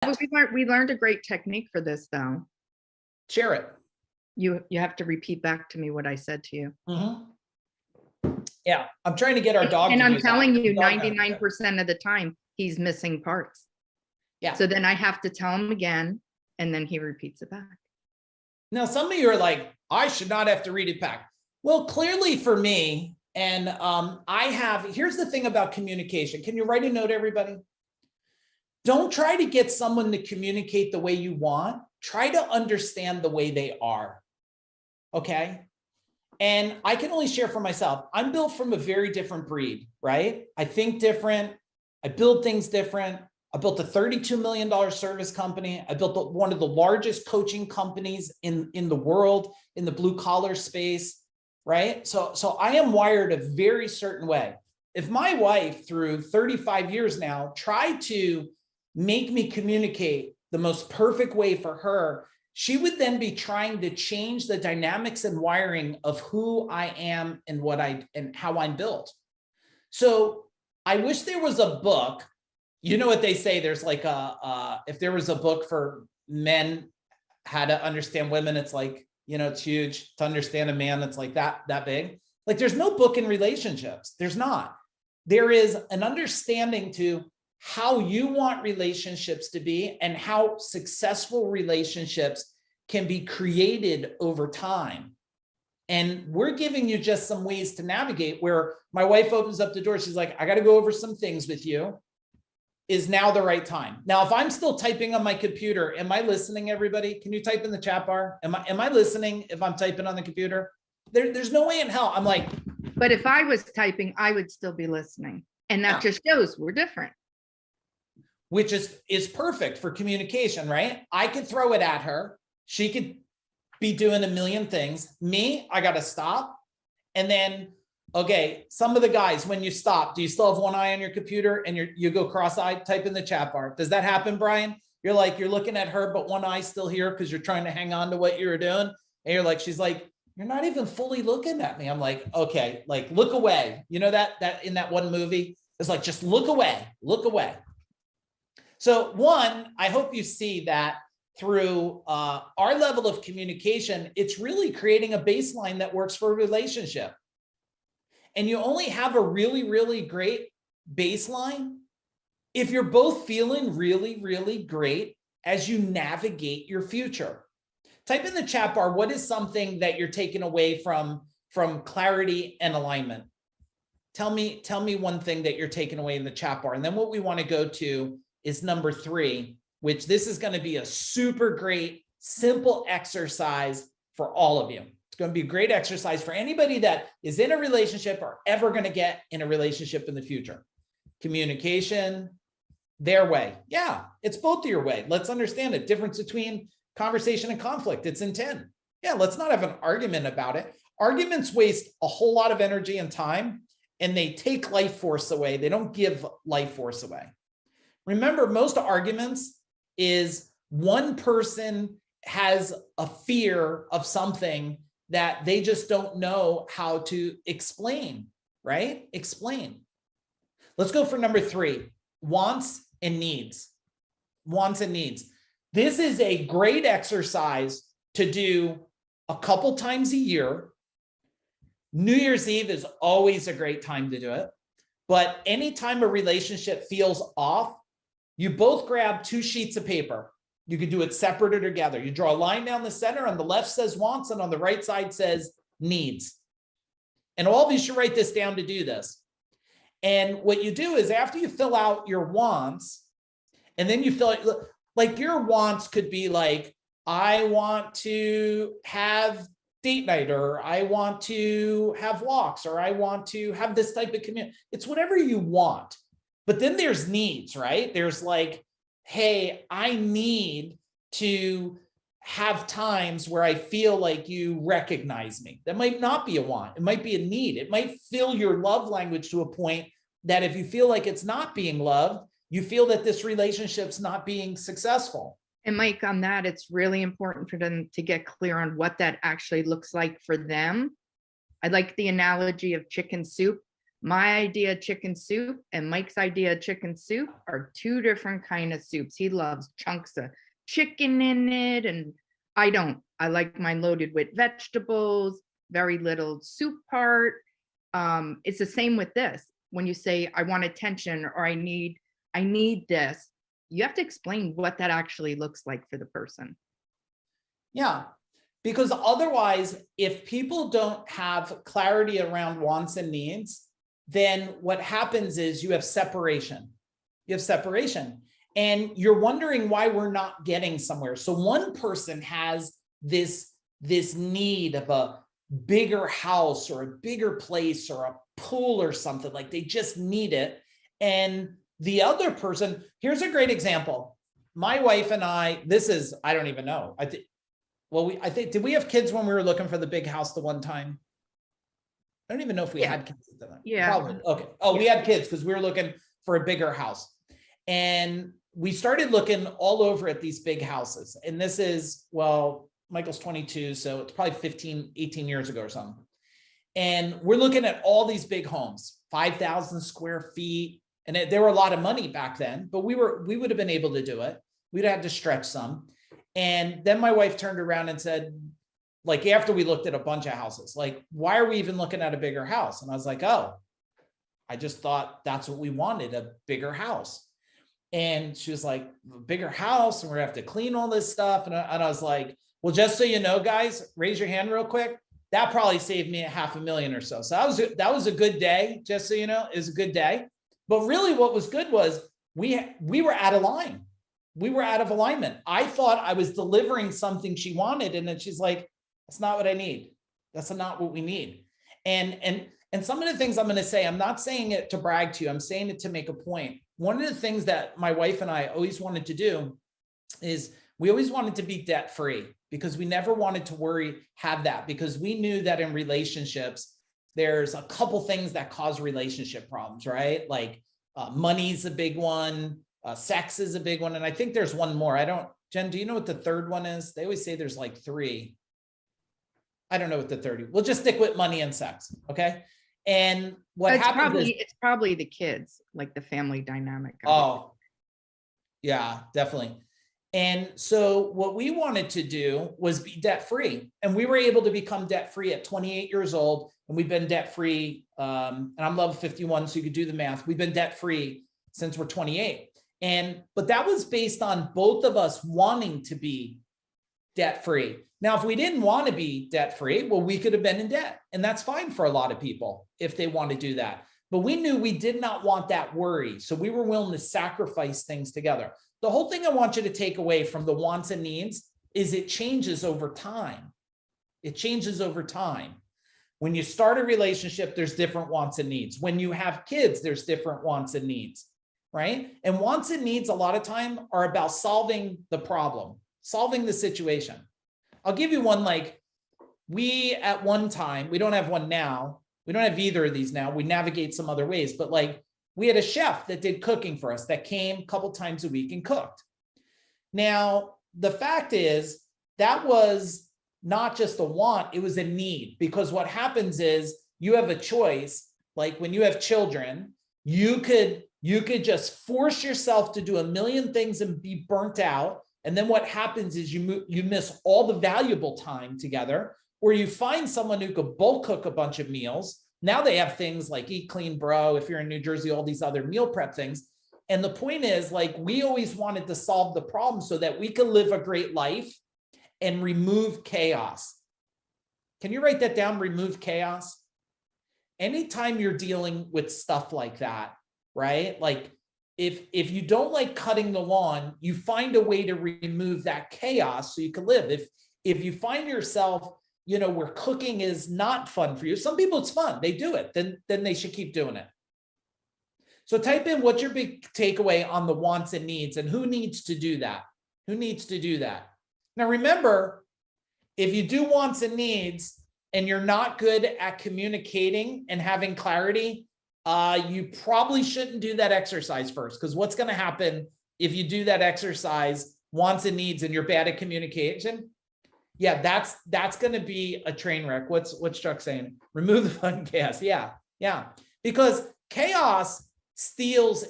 But we learned a great technique for this, though. Share it. You have to repeat back to me what I said to you. Yeah, I'm trying to get our dog. And to I'm do that. telling you, The dog knows it. 99% of the time, he's missing parts. Yeah. So then I have to tell him again, and then he repeats it back. Now, some of you are like, I should not have to read it back. Well, clearly for me, and here's the thing about communication. Can you write a note, everybody? Don't try to get someone to communicate the way you want. Try to understand the way they are. Okay? And I can only share for myself. I'm built from a very different breed, right? I think different. I build things different. I built a $32 million service company. I built one of the largest coaching companies in the world, in the blue collar space, right? So I am wired a very certain way. If my wife, through 35 years now, tried to make me communicate the most perfect way for her, she would then be trying to change the dynamics and wiring of who I am and and how I'm built. So I wish there was a book. You know what they say, there's like if there was a book for men how to understand women, it's like, it's huge. To understand a man, it's like that big. Like there's no book in relationships. There's not. There is an understanding to how you want relationships to be and how successful relationships can be created over time. And we're giving you just some ways to navigate where my wife opens up the door. She's like, I got to go over some things with you. Is now the right time? Now, if I'm still typing on my computer, am I listening, everybody? Can you type in the chat bar? Am I listening if I'm typing on the computer? There's no way in hell. I'm like, but if I was typing, I would still be listening. And that just shows we're different. Which is perfect for communication, right? I could throw it at her. She could be doing a million things. Me, I got to stop. And then, okay, some of the guys, when you stop, do you still have one eye on your computer and you go cross-eyed? Type in the chat bar. Does that happen, Brian? You're looking at her, but one eye's still here because you're trying to hang on to what you're doing. And you're like, she's like, you're not even fully looking at me. I'm like, okay, like look away. You know that in that one movie, it's like, just look away, look away. So one, I hope you see that through our level of communication, it's really creating a baseline that works for a relationship. And you only have a really, really great baseline if you're both feeling really, really great as you navigate your future. Type in the chat bar, what is something that you're taking away from clarity and alignment? Tell me one thing that you're taking away in the chat bar. And then what we want to go to is number 3, which this is going to be a super great, simple exercise for all of you. It's going to be a great exercise for anybody that is in a relationship or ever going to get in a relationship in the future. Communication, their way. Yeah, it's both your way. Let's understand it. Difference between conversation and conflict. It's intent. Yeah, let's not have an argument about it. Arguments waste a whole lot of energy and time, and they take life force away. They don't give life force away. Remember, most arguments is one person has a fear of something that they just don't know how to explain, right? Explain. Let's go for number 3, wants and needs. Wants and needs. This is a great exercise to do a couple times a year. New Year's Eve is always a great time to do it. But anytime a relationship feels off, you both grab 2 sheets of paper. You can do it separate or together. You draw a line down the center. On the left says wants, and on the right side says needs. And all of you should write this down to do this. And what you do is after you fill out your wants, and then you fill it, like your wants could be like, I want to have date night, or I want to have walks, or I want to have this type of community. It's whatever you want. But then there's needs, right? There's like, hey, I need to have times where I feel like you recognize me. That might not be a want. It might be a need. It might fill your love language to a point that if you feel like it's not being loved, you feel that this relationship's not being successful. And Mike, on that, it's really important for them to get clear on what that actually looks like for them. I like the analogy of chicken soup. My idea of chicken soup and Mike's idea of chicken soup are two different kind of soups. He loves chunks of chicken in it, and I don't. I like mine loaded with vegetables, very little soup part. It's the same with this. When you say I want attention or I need this, you have to explain what that actually looks like for the person. Yeah, because otherwise, if people don't have clarity around wants and needs, then what happens is you have separation. You have separation, and you're wondering why we're not getting somewhere. So one person has this need of a bigger house or a bigger place or a pool or something, like they just need it. And the other person, here's a great example. My wife and I don't even know. I think, did we have kids when we were looking for the big house the one time? I don't even know if we had kids at that time. Yeah. Probably. Okay. Oh, we had kids because we were looking for a bigger house. And we started looking all over at these big houses. And this is, well, Michael's 22, so it's probably 15, 18 years ago or something. And we're looking at all these big homes, 5,000 square feet. And there were a lot of money back then, but we would have been able to do it. We'd have to stretch some. And then my wife turned around and said, like, after we looked at a bunch of houses, like, why are we even looking at a bigger house? And I was like, oh, I just thought that's what we wanted, a bigger house. And she was like, a bigger house, and we're gonna have to clean all this stuff. And I was like, well, just so you know, guys, raise your hand real quick. That probably saved me $500,000 or so. So that was a good day, just so you know, it was a good day. But really what was good was we were out of line. We were out of alignment. I thought I was delivering something she wanted. And then she's like, that's not what I need. That's not what we need. And some of the things I'm going to say, I'm not saying it to brag to you. I'm saying it to make a point. One of the things that my wife and I always wanted to do is we always wanted to be debt free, because we never wanted to have that, because we knew that in relationships, there's a couple things that cause relationship problems, right? Like money's a big one. Sex is a big one. And I think there's one more. Jen, do you know what the third one is? They always say there's like 3. I don't know what the 30. We'll just stick with money and sex. Okay. And what happens is it's probably the kids, like the family dynamic. Oh, yeah, definitely. And so what we wanted to do was be debt free. And we were able to become debt free at 28 years old. And we've been debt free. And I'm level 51, so you could do the math. We've been debt free since we're 28. But that was based on both of us wanting to be debt free. Now, if we didn't want to be debt free, well, we could have been in debt. And that's fine for a lot of people if they want to do that. But we knew we did not want that worry. So we were willing to sacrifice things together. The whole thing I want you to take away from the wants and needs is it changes over time. It changes over time. When you start a relationship, there's different wants and needs. When you have kids, there's different wants and needs, right? And wants and needs a lot of time are about solving the problem, solving the situation. I'll give you one. Like, we at one time, we don't have one now. We don't have either of these now. We navigate some other ways, but like, we had a chef that did cooking for us that came a couple times a week and cooked. Now, the fact is that was not just a want, it was a need, because what happens is you have a choice. Like when you have children, you could just force yourself to do a million things and be burnt out. And then what happens is you miss all the valuable time together, or you find someone who could bulk cook a bunch of meals. Now they have things like Eat Clean Bro, if you're in New Jersey, all these other meal prep things. And the point is, like, we always wanted to solve the problem so that we could live a great life and remove chaos. Can you write that down? Remove chaos. Anytime you're dealing with stuff like that, right? Like if you don't like cutting the lawn, you find a way to remove that chaos so you can live. If you find yourself, where cooking is not fun for you. Some people it's fun, they do it, then they should keep doing it. So type in what's your big takeaway on the wants and needs, and who needs to do that? Who needs to do that? Now remember, if you do wants and needs and you're not good at communicating and having clarity, you probably shouldn't do that exercise first, because what's going to happen if you do that exercise, wants and needs, and you're bad at communication? Yeah, that's going to be a train wreck. What's Chuck saying? Remove the fun chaos. Yeah. because chaos steals